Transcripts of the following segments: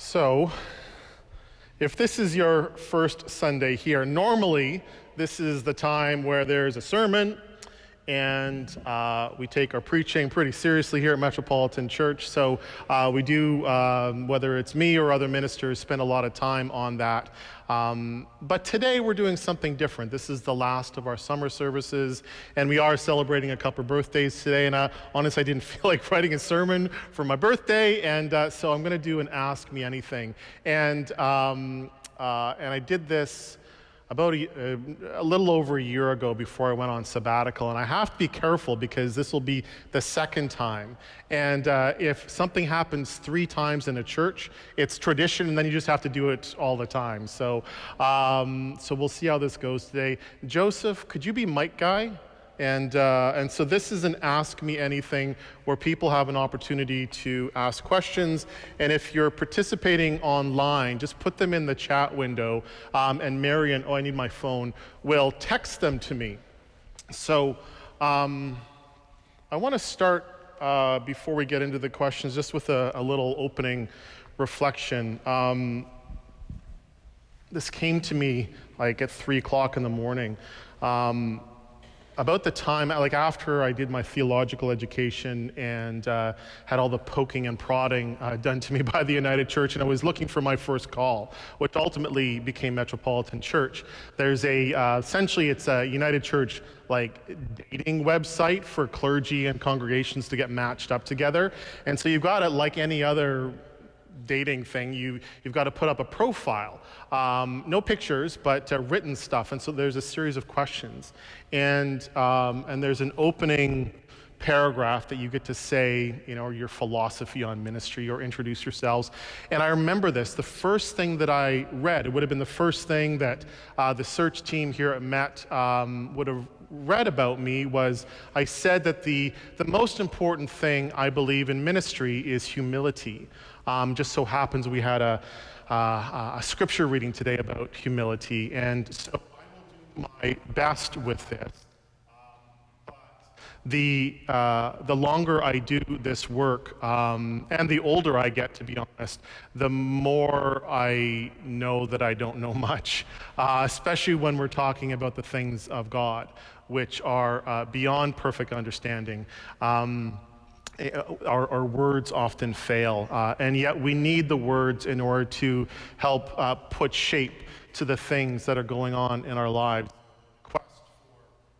So, if this is your first Sunday here, normally this is the time where there's a sermon and we take our preaching pretty seriously here at Metropolitan Church. So we do, whether it's me or other ministers, spend a lot of time on that. But today we're doing something different. This is the last of our summer services, and we are celebrating a couple of birthdays today. And honestly, I didn't feel like writing a sermon for my birthday, and so I'm going to do an Ask Me Anything. And I did this about a little over a year ago before I went on sabbatical, and I have to be careful because this will be the second time. And if something happens 3 times in a church, it's tradition, and then you just have to do it all the time. So, so we'll see how this goes today. Joseph, could you be mic guy? And so this is an Ask Me Anything where people have an opportunity to ask questions. And if you're participating online, just put them in the chat window. And Marion, I need my phone, will text them to me. So I want to start, before we get into the questions, just with a little opening reflection. This came to me like at 3 o'clock in the morning. About the time, like after I did my theological education and had all the poking and prodding done to me by the United Church, and I was looking for my first call, which ultimately became Metropolitan Church. There's essentially it's a United Church like dating website for clergy and congregations to get matched up together. And so you've got it like any other dating thing, you've got to put up a profile. No pictures, but written stuff. And so there's a series of questions. And there's an opening paragraph that you get to say, you know, your philosophy on ministry or introduce yourselves. And I remember this, the first thing that I read, it would have been the first thing that the search team here at Met would have read about me, was I said that the most important thing I believe in ministry is humility. Just so happens we had a scripture reading today about humility, and so I will do my best with this. But the longer I do this work, and the older I get, to be honest, the more I know that I don't know much, especially when we're talking about the things of God, which are beyond perfect understanding. Our words often fail, and yet we need the words in order to help put shape to the things that are going on in our lives. Quest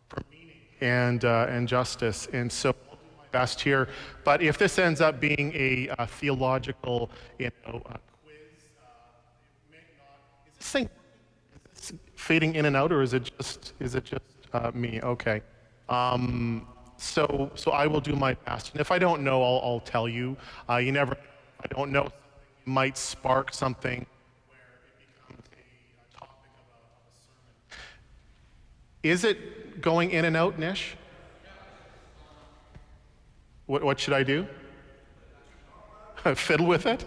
for meaning and justice, and so I'll do my best here. But if this ends up being a theological, quiz, it may not. Is this thing fading in and out, or is it just me? Okay. So I will do my best, and if I don't know, I'll tell you. You never know. I don't know, something might spark something where it becomes a topic of a sermon. Is it going in and out, Nish? What should I do? Fiddle with it?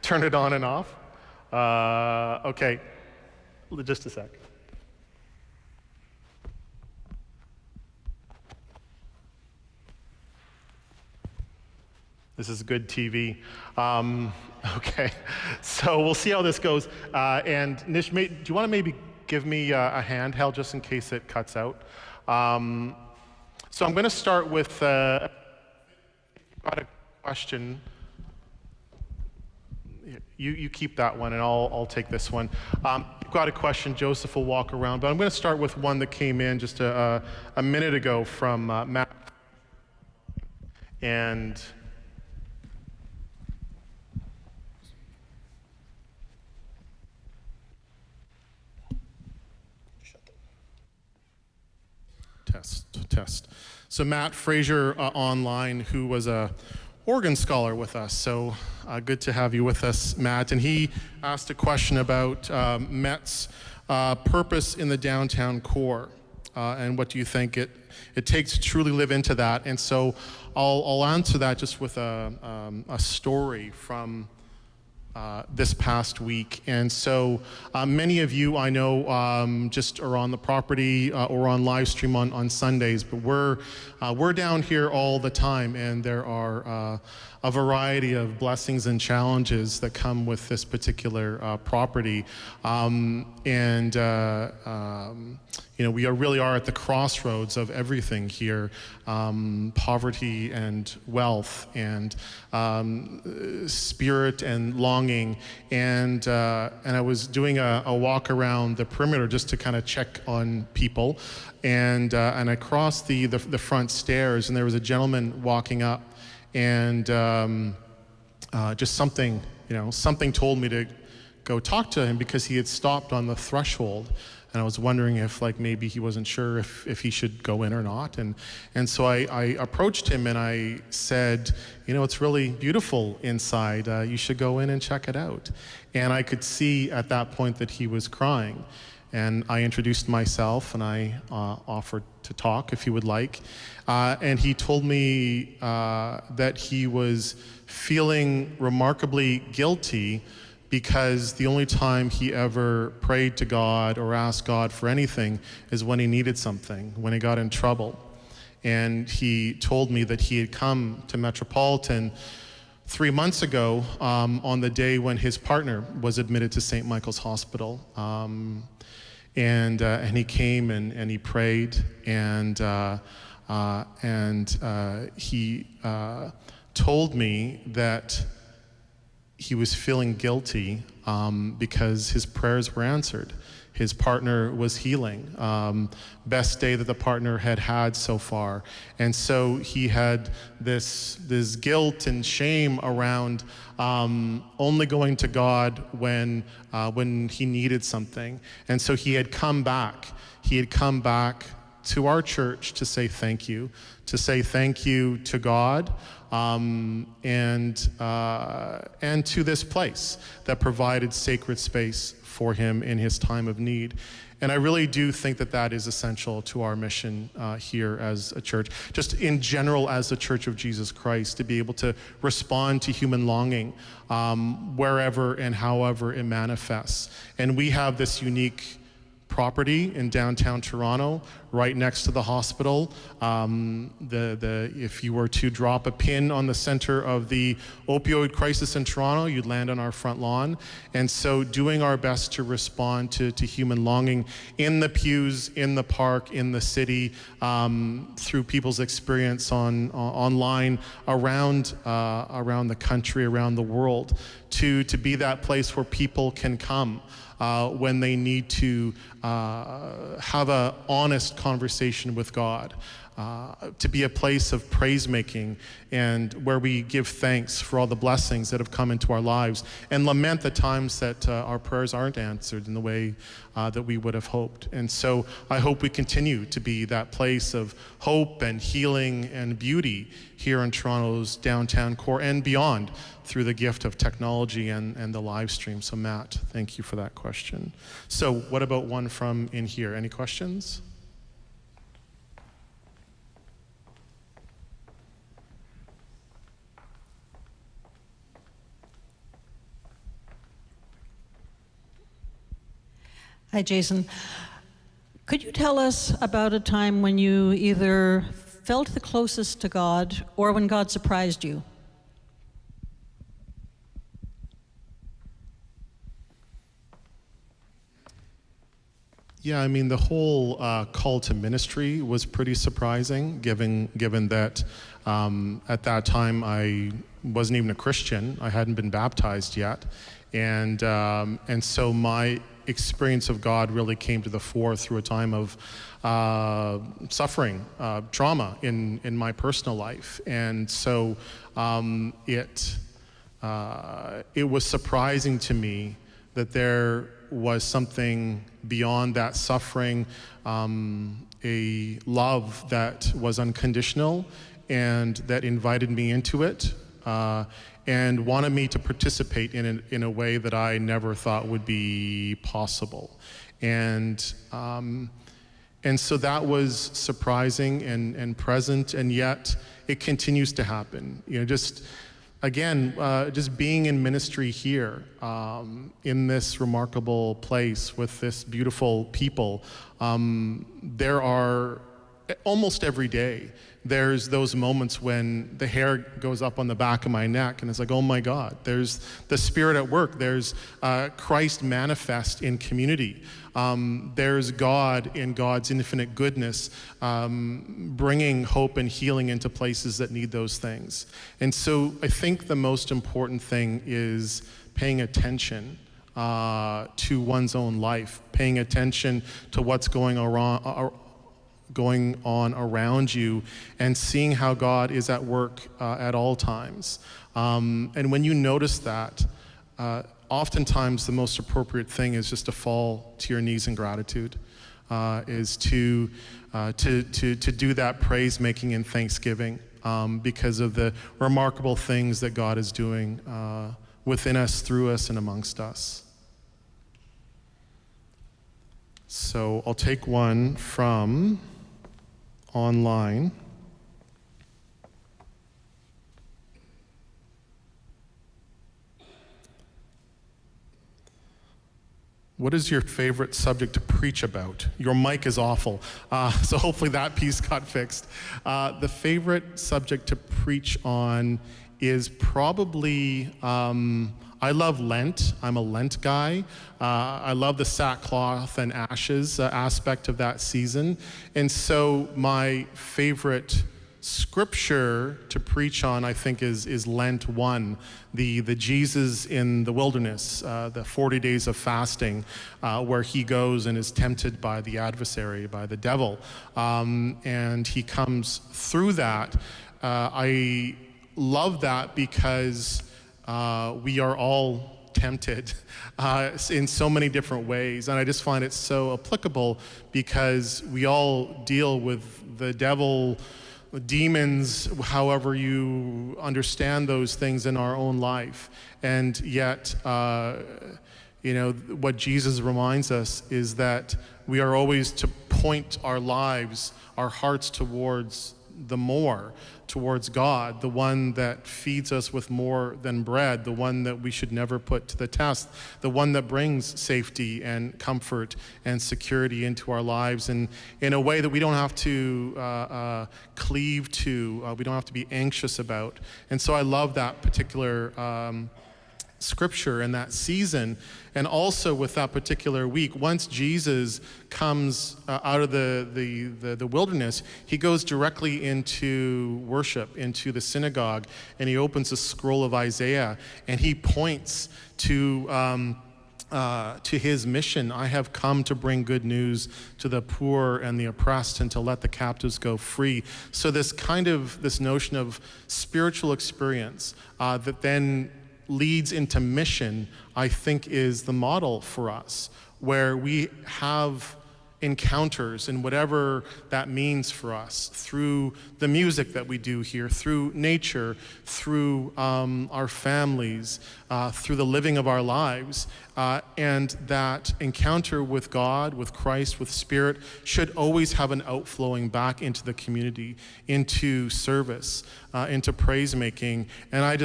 Turn it on and off? Okay, just a sec. This is good TV. Okay, so we'll see how this goes. And Nish, do you want to maybe give me a handheld just in case it cuts out? So I'm going to start with, if you've got a question, you keep that one and I'll take this one. If you've got a question, Joseph will walk around, but I'm going to start with one that came in just a minute ago from Matt. And test. So Matt Fraser online, who was a organ scholar with us. So good to have you with us, Matt. And he asked a question about Met's purpose in the downtown core. And what do you think it takes to truly live into that? And so I'll answer that just with a story from this past week. And so many of you I know just are on the property or on live stream on Sundays, but we're down here all the time, and there are a variety of blessings and challenges that come with this particular property. You know, we really are at the crossroads of everything here, poverty and wealth, and spirit and longing. And I was doing a walk around the perimeter just to kind of check on people. And I crossed the front stairs, and there was a gentleman walking up, and just something told me to go talk to him, because he had stopped on the threshold. And I was wondering if maybe he wasn't sure if he should go in or not. And so I approached him and I said, it's really beautiful inside. You should go in and check it out. And I could see at that point that he was crying. And I introduced myself, and I offered to talk if he would like. And he told me that he was feeling remarkably guilty, because the only time he ever prayed to God or asked God for anything is when he needed something, when he got in trouble. And he told me that he had come to Metropolitan 3 months ago on the day when his partner was admitted to St. Michael's Hospital. And he came and he prayed, and he told me that he was feeling guilty because his prayers were answered. His partner was healing. Best day that the partner had had so far. And so he had this guilt and shame around only going to God when he needed something. And so he had come back. He had come back to our church to say thank you to God, and to this place that provided sacred space for him in his time of need. And I really do think that is essential to our mission here as a church, just in general as the Church of Jesus Christ, to be able to respond to human longing wherever and however it manifests. And we have this unique property in downtown Toronto, right next to the hospital. If you were to drop a pin on the center of the opioid crisis in Toronto, you'd land on our front lawn. And so doing our best to respond to human longing in the pews, in the park, in the city, through people's experience online, around the country, around the world, to be that place where people can come when they need to have an honest conversation with God, to be a place of praise making, and where we give thanks for all the blessings that have come into our lives, and lament the times that our prayers aren't answered in the way that we would have hoped. And so I hope we continue to be that place of hope and healing and beauty here in Toronto's downtown core and beyond, through the gift of technology and the live stream. So Matt, thank you for that question. So what about one from in here? Any questions? Hi, Jason. Could you tell us about a time when you either felt the closest to God or when God surprised you? Yeah, I mean, the whole call to ministry was pretty surprising, given that at that time I wasn't even a Christian. I hadn't been baptized yet, and so my experience of God really came to the fore through a time of suffering, trauma in my personal life, and so it was surprising to me that there was something beyond that suffering, a love that was unconditional and that invited me into it, and wanted me to participate in a way that I never thought would be possible. And so that was surprising and present, and yet it continues to happen. Just again, just being in ministry here, in this remarkable place with this beautiful people, there are almost every day, there's those moments when the hair goes up on the back of my neck and it's like, oh my God, there's the Spirit at work. There's Christ manifest in community. There's God in God's infinite goodness, bringing hope and healing into places that need those things. And so I think the most important thing is paying attention to one's own life, paying attention to what's going on around you, and seeing how God is at work at all times. And when you notice that, oftentimes the most appropriate thing is just to fall to your knees in gratitude, is to do that praise making and thanksgiving, because of the remarkable things that God is doing within us, through us, and amongst us. So I'll take one from online. What is your favorite subject to preach about? Your mic is awful, so hopefully that piece got fixed. The favorite subject to preach on is probably, I love Lent. I'm a Lent guy. I love the sackcloth and ashes aspect of that season. And so my favorite scripture to preach on, I think, is Lent 1, the Jesus in the wilderness, the 40 days of fasting, where he goes and is tempted by the adversary, by the devil. And he comes through that. I love that because we are all tempted in so many different ways. And I just find it so applicable because we all deal with the devil, demons, however you understand those things in our own life. And yet, what Jesus reminds us is that we are always to point our lives, our hearts towards towards God, the one that feeds us with more than bread, the one that we should never put to the test, the one that brings safety and comfort and security into our lives, and in a way that we don't have to cleave to, we don't have to be anxious about. And so I love that particular scripture in that season. And also with that particular week, once Jesus comes out of the wilderness, he goes directly into worship, into the synagogue, and he opens a scroll of Isaiah, and he points to his mission. I have come to bring good news to the poor and the oppressed, and to let the captives go free. So this notion of spiritual experience that then leads into mission, I think, is the model for us, where we have encounters and whatever that means for us, through the music that we do here, through nature, through our families, through the living of our lives, and that encounter with God, with Christ, with Spirit should always have an outflowing back into the community, into service, into praise making. And I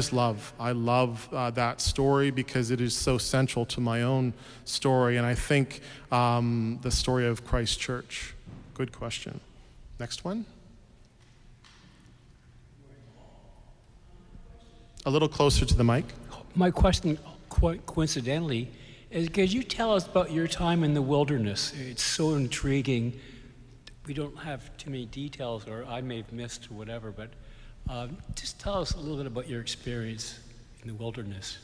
love that story because it is so central to my own story, and I think the story of Christ Church. Good question. Next one. A little closer to the mic. My question, quite coincidentally, is could you tell us about your time in the wilderness? It's so intriguing. We don't have too many details, or I may have missed or whatever, but just tell us a little bit about your experience in the wilderness.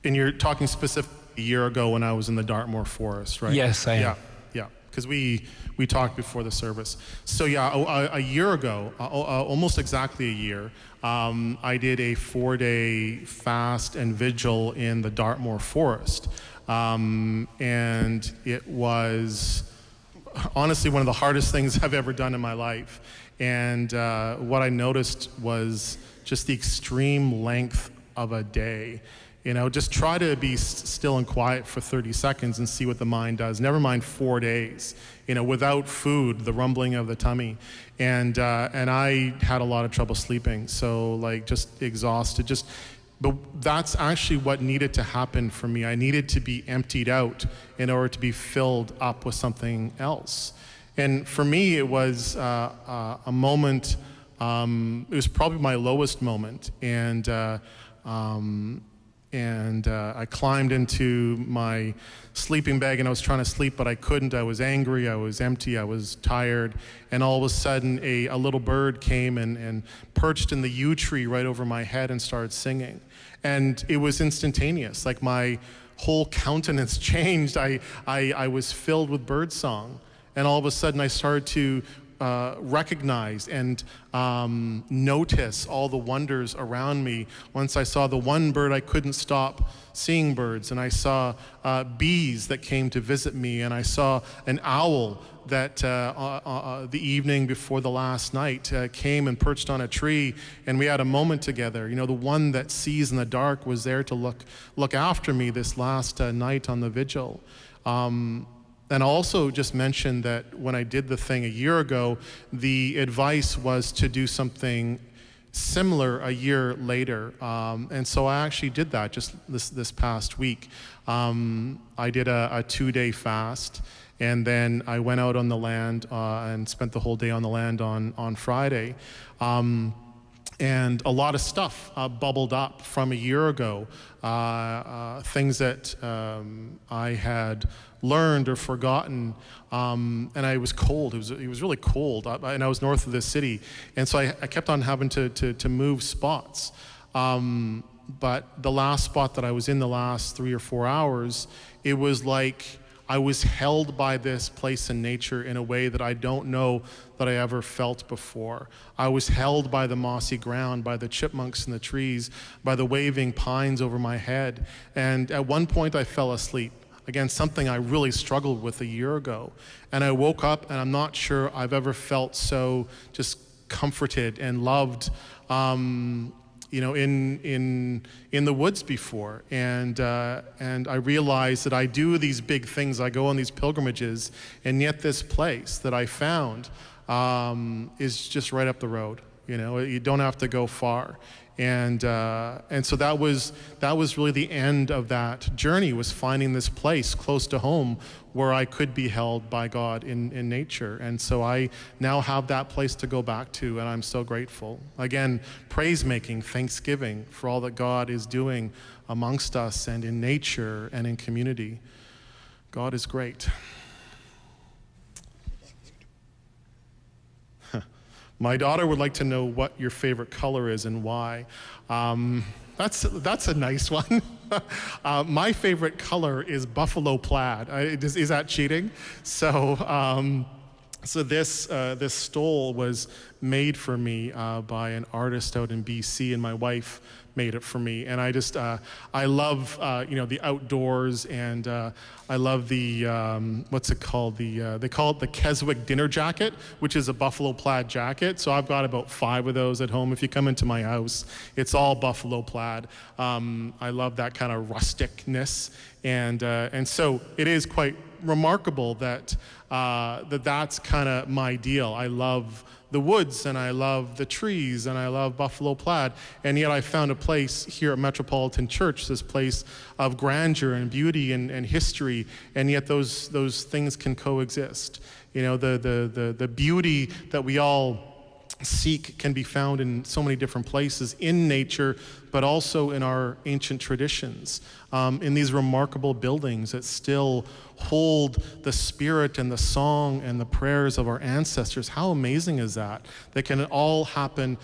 And you're talking specifically a year ago when I was in the Dartmoor forest, right? Yes, I am. Yeah, because we talked before the service. So yeah, a year ago, almost exactly a year, I did a 4-day fast and vigil in the Dartmoor forest. And it was honestly one of the hardest things I've ever done in my life. And what I noticed was just the extreme length of a day. Just try to be still and quiet for 30 seconds and see what the mind does. Never mind 4 days, without food, the rumbling of the tummy. And I had a lot of trouble sleeping, so just exhausted. But that's actually what needed to happen for me. I needed to be emptied out in order to be filled up with something else. And for me, it was a moment, it was probably my lowest moment. And I climbed into my sleeping bag and I was trying to sleep, but I couldn't. I was angry, I was empty, I was tired. And all of a sudden, a little bird came and perched in the yew tree right over my head and started singing. And it was instantaneous, like my whole countenance changed. I was filled with birdsong. And all of a sudden, I started to recognize and notice all the wonders around me. Once I saw the one bird, I couldn't stop seeing birds. And I saw bees that came to visit me. And I saw an owl that the evening before the last night came and perched on a tree. And we had a moment together. The one that sees in the dark was there to look after me this last night on the vigil. And I'll also just mention that when I did the thing a year ago, the advice was to do something similar a year later. And so I actually did that just this past week. I did a 2-day fast, and then I went out on the land and spent the whole day on the land on Friday. And a lot of stuff bubbled up from a year ago, things that I had learned or forgotten, and I was cold. It was really cold, and I was north of the city, and so I kept on having to move spots. But the last spot that I was in the last 3 or 4 hours, it was like I was held by this place in nature in a way that I don't know that I ever felt before. I was held by the mossy ground, by the chipmunks in the trees, by the waving pines over my head. And at one point I fell asleep. Again, something I really struggled with a year ago. And I woke up and I'm not sure I've ever felt so just comforted and loved in the woods before, and I realized that I do these big things, I go on these pilgrimages, and yet this place that I found is just right up the road. You don't have to go far, and so that was really the end of that journey, was finding this place close to home where I could be held by God in nature. And so I now have that place to go back to, and I'm so grateful. Again, praise making, thanksgiving for all that God is doing amongst us and in nature and in community. God is great. My daughter would like to know what your favorite color is and why. That's a nice one. My favorite color is buffalo plaid. Is that cheating? So this stole was made for me by an artist out in BC, and my wife made it for me. And I love the outdoors, and I love the what's it called? They call it the Keswick dinner jacket, which is a buffalo plaid jacket. So I've got about 5 of those at home. If you come into my house, it's all buffalo plaid. I love that kind of rusticness, and so it is quite remarkable that that's kind of my deal. I love the woods, and I love the trees, and I love buffalo plaid, and yet I found a place here at Metropolitan Church, this place of grandeur and beauty and history, and yet those things can coexist. The beauty that we all seek can be found in so many different places in nature, but also in our ancient traditions, in these remarkable buildings that still hold the spirit and the song and the prayers of our ancestors. How amazing is that? That can all happen